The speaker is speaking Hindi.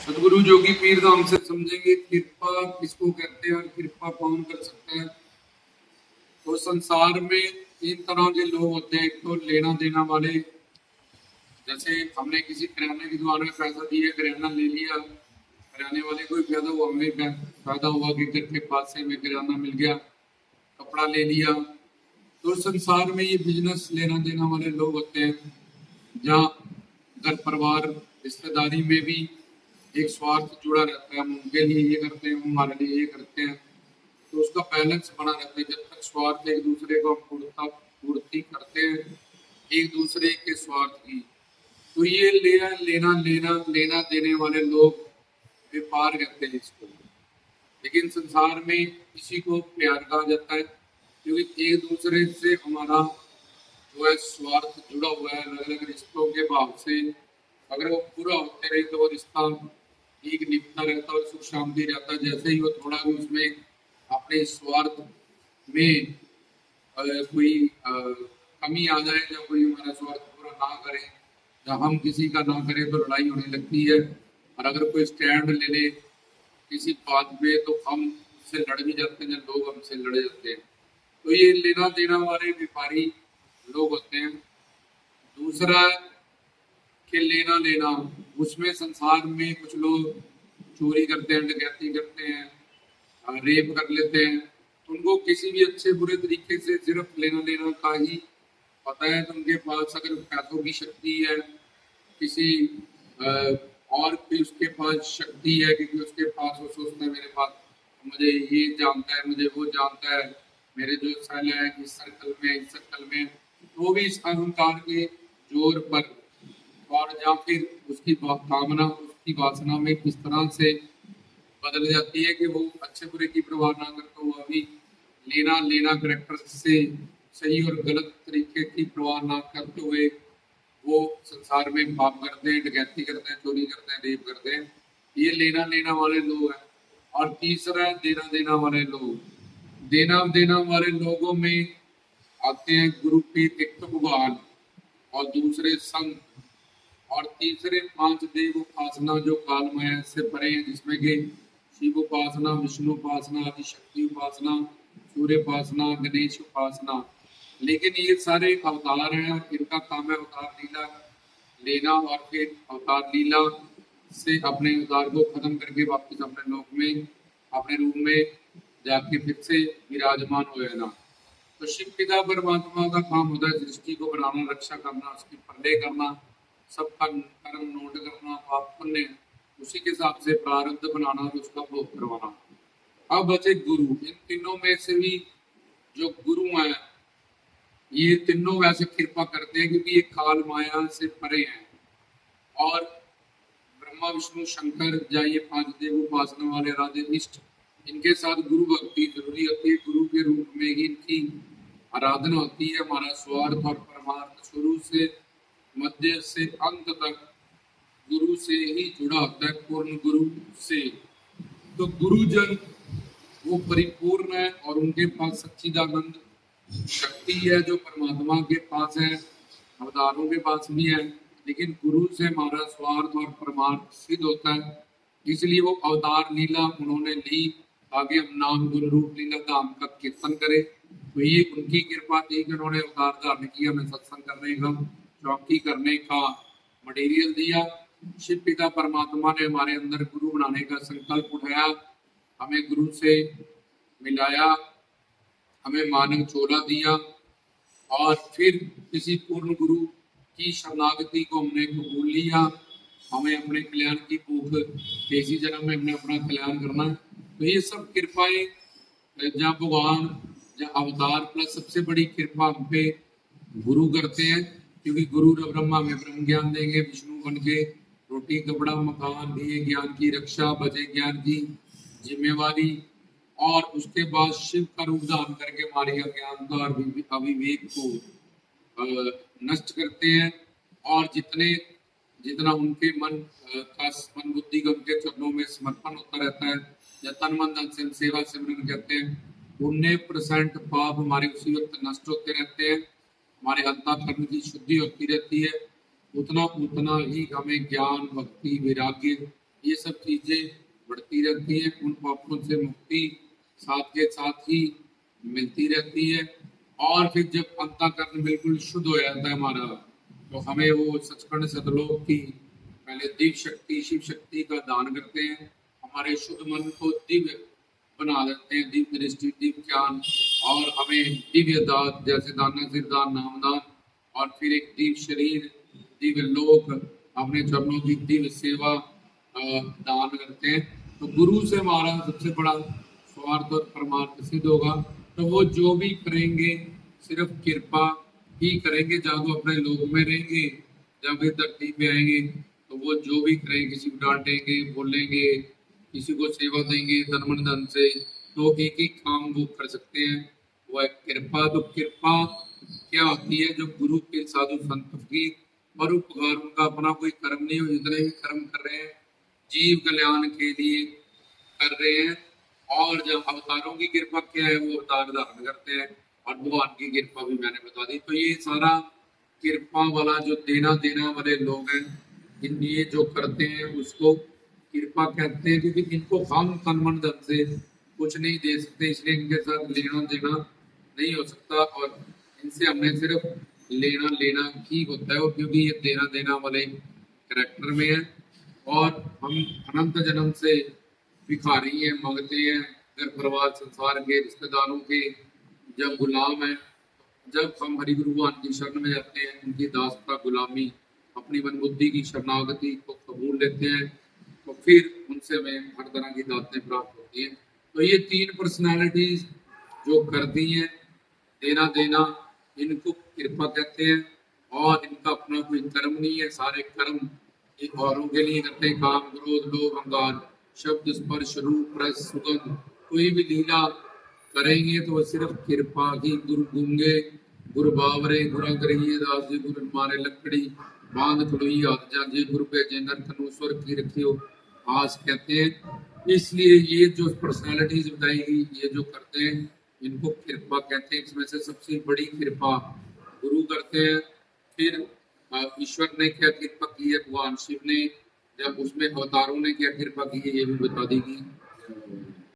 सदगुरु जोगी पीर धाम से समझेंगे कृपा किसको कहते हैं और कृपा कौन कर सकता है। तो संसार में तीन तरह के लोग होते हैं। एक तो लेना देना वाले, जैसे हमने किसी किराने की दुकान में पैसा दिया, किराना ले लिया, किराने वाले को भी फायदा हुआ, हमें फायदा हुआ कि घर के पास से में किराना मिल गया, कपड़ा ले लिया। तो संसार में ये बिजनेस लेना देना वाले लोग होते हैं, जहाँ घर परिवार रिश्तेदारी में भी एक स्वार्थ जुड़ा रहता है। हम उनके लिए ये करते हैं, हम हमारे लिए ये करते हैं, तो उसका बैलेंस बना रहता है। जब तक स्वार्थ एक दूसरे को हम पूर्ति करते हैं एक दूसरे के स्वार्थ की, तो ये लेना लेना लेना लेना देने वाले लोग व्यापार करते हैं इसको। लेकिन संसार में किसी को प्यार कहा जाता है, क्योंकि एक दूसरे से हमारा जो है स्वार्थ जुड़ा हुआ है। अलग अलग रिश्तों के भाव से अगर वो पूरा होते रहे तो वो रिश्ता ठीक निभता रहता और सुख शांति रहता। जैसे ही वो थोड़ा भी उसमें अपने स्वार्थ में कोई कमी आ जाए, या कोई हमारा स्वार्थ पूरा ना करे, या हम किसी का ना करें, तो लड़ाई होने लगती है। और अगर कोई स्टैंड ले ले किसी बात पे, तो हम उससे लड़ भी जाते हैं, जब लोग हमसे लड़े जाते हैं। तो ये लेना देना वाले व्यापारी लोग होते हैं। दूसरा के लेना देना, उसमें संसार में कुछ लोग चोरी करते हैं, डकैती करते हैं, रेप कर लेते हैं। तो उनको किसी भी अच्छे बुरे तरीके से सिर्फ लेना देना का ही पता है। तो उनके पास अगर पैसों की शक्ति है, किसी और भी उसके पास शक्ति है, क्योंकि उसके पास वो सोचता है मेरे पास मुझे ये जानता है, मुझे वो जानता है, मेरे जो सल है इस सर्कल में इस सर्कल में, तो भी इस अहंकार के जोर पर, और या फिर उसकी कामना उसकी वासना में किस तरह से बदल जाती है कि वो अच्छे बुरे की परवाह ना करते हुआ भी लेना लेना करेक्टर से सही और गलत तरीके की परवाह ना करते हुए वो संसार में पाप करते हैं, डकैती करते हैं, चोरी करते हैं, रेप करते हैं। ये लेना लेना वाले लोग हैं। और तीसरा देना देना वाले लोग। देना देना वाले लोगों में आते हैं गुरु पीर, एक तो भगवान और दूसरे संत, और तीसरे पांच देव उपासना जो काल माया से परे हैं, जिसमें कि शिव उपासना, विष्णु उपासना, आदि शक्ति उपासना, सूर्य उपासना, गणेश उपासना। लेकिन ये सारे अवतार हैं और इनका काम है अवतार लीला लेना, और फिर अवतार लीला से अपने अवतार को खत्म करके वापस अपने लोक में अपने रूप में जाके फिर से विराजमान हो जाना। तो शिव पिता परमात्मा का काम होता है सृष्टि को बनाना, रक्षा करना, उसकी पल्ले करना, सबका कर्म नोट करना, पाप पुण्य उसी के हिसाब से प्रारब्ध बनाना और उसका भोग करवाना। अब बचे गुरु। इन तीनों में से भी जो गुरु हैं, ये तीनों वैसे कृपा करते हैं क्योंकि ये काल माया से परे हैं, और ब्रह्मा विष्णु शंकर या ये पांच देव उपासना वाले राधे इष्ट, इनके साथ गुरु भक्ति जरूरी होती है। गुरु के रूप में ही इनकी आराधना होती है। हमारा स्वार्थ और परमार्थ शुरू से मध्य से अंत तक गुरु से ही जुड़ा होता है, पूर्ण गुरु से। तो गुरुजन वो परिपूर्ण है और उनके पास सच्चिदानंद शक्ति है जो परमात्मा के पास है, अवतारों के पास भी है। लेकिन गुरु से हमारा स्वार्थ और परमार्थ सिद्ध होता है, इसलिए वो अवतार लीला उन्होंने ली ताकि हम नाम गुरु रूप लीला धाम का कीर्तन करें। तो ये उनकी कृपा थी कि उन्होंने अवतार धारण किया, हमें सत्संग करने का, चौकी करने का मटेरियल दिया। शिव पिता परमात्मा ने हमारे अंदर गुरु बनाने का संकल्प उठाया, हमें गुरु से मिलाया, हमें मानव चोला दिया, और फिर किसी पूर्ण गुरु की शरणागति को हमने कबूल लिया। हमें अपने कल्याण की भूख, इसी जन्म में हमने अपना कल्याण करना है। तो ये सब कृपाएं जहाँ भगवान जहाँ अवतार प्लस सबसे बड़ी कृपा हम पे गुरु करते हैं, क्योंकि गुरु ब्रह्मा में ब्रह्म ज्ञान देंगे, विष्णु बन के रोटी कपड़ा मकान दिए, ज्ञान की रक्षा, बचे ज्ञान की जिम्मेवारी, और उसके बाद शिव का रूप धारण करके हमारी अज्ञानता और अविवेक को नष्ट करते हैं। और जितना उनके मन का मन बुद्धि का उनके चरणों में समर्पण होता रहता है, या तन मन धन से सेवा सिमरन करते हैं, 19% पाप हमारे उसी वक्त नष्ट होते रहते हैं, हमारे अंतःकरण की शुद्धि होती रहती है। उतना उतना ही हमें ज्ञान भक्ति वैराग्य ये सब चीजें बढ़ती रहती हैं, उन पापों से मुक्ति साथ के साथ ही मिलती रहती है। और फिर जब अंतःकरण बिल्कुल शुद्ध हो जाता है हमारा, तो हमें वो सचखंड सतलोक की पहले दिव्य शक्ति शिव शक्ति का दान करते हैं, हमारे शुद्ध मन को दिव्य बना देते हैं, दिव्य दृष्टि दिव्य ज्ञान, और हमें दिव्य दान जैसे दाना सिरदान नामदान, और फिर एक दिव्य शरीर दिव्य लोक अपने चरणों की दिव्य सेवा दान करते हैं। तो गुरु से हमारा सबसे बड़ा स्वार्थ और परमार्थ सिद्ध होगा। तो वो जो भी करेंगे सिर्फ कृपा ही करेंगे, जहाँ वो अपने लोक में रहेंगे, जब वे धरती पे आएंगे तो वो जो भी करेंगे, किसी को डांटेंगे बोलेंगे, किसी को सेवा देंगे तन मन धन से, तो एक ही काम वो कर सकते हैं, वो है कृपा। तो कृपा क्या होती है? जो गुरु के साधु संत की परोपकार, उनका अपना कोई कर्म नहीं हो, जितने भी कर्म कर रहे हैं जीव कल्याण के लिए कर रहे हैं। और जब अवतारों की कृपा क्या है, वो अवतार धारण करते हैं, और भगवान की कृपा भी मैंने बता दी। तो ये सारा कृपा वाला जो देना देना वाले लोग हैं, इन ये जो करते हैं उसको कृपा कहते हैं, क्योंकि इनको हम तन मन धन से कुछ नहीं दे सकते, इसलिए इनके साथ लेना देना नहीं हो सकता, और इनसे हमने सिर्फ लेना लेना ही होता है, और क्योंकि ये देना देना वाले करेक्टर में है, और हम अनंत जन्म से भिखारी हैं, मांगते हैं, घर परिवार संसार के रिश्तेदारों के जब गुलाम है। जब हम हरि गुरु भगवान की शरण में जाते हैं, उनकी दासता गुलामी अपनी मन बुद्धि की शरणागति को कबूल लेते हैं, तो फिर उनसे हमें हर तरह की दातें प्राप्त होती हैं। तो ये तीन पर्सनालिटीज जो करती हैं देना देना, इनको कृपा कहते हैं, और इनका अपना कोई कर्म नहीं है, सारे कर्म एक औरों के लिए करते हैं। काम क्रोध लोभ अहंकार शब्द स्पर्श रूप रस सुगंध, कोई भी लीला करेंगे तो वो सिर्फ कृपा ही। गुरु गूंगे गुरु बावरे गुरु करिए दास जी, गुरु मारे लकड़ी बांध खुड़ी हाथ जाजे, गुरु पे जेनर तनु स्वर की रखियो आस कहते हैं। इसलिए ये जो पर्सनालिटीज बताएगी, ये जो करते हैं, इनको कृपा कहते हैं। इसमें से सबसे बड़ी कृपा गुरु करते हैं। फिर ईश्वर ने क्या कृपा की है, भगवान शिव ने, जब उसमें अवतारों ने क्या कृपा की है, ये भी बता देगी।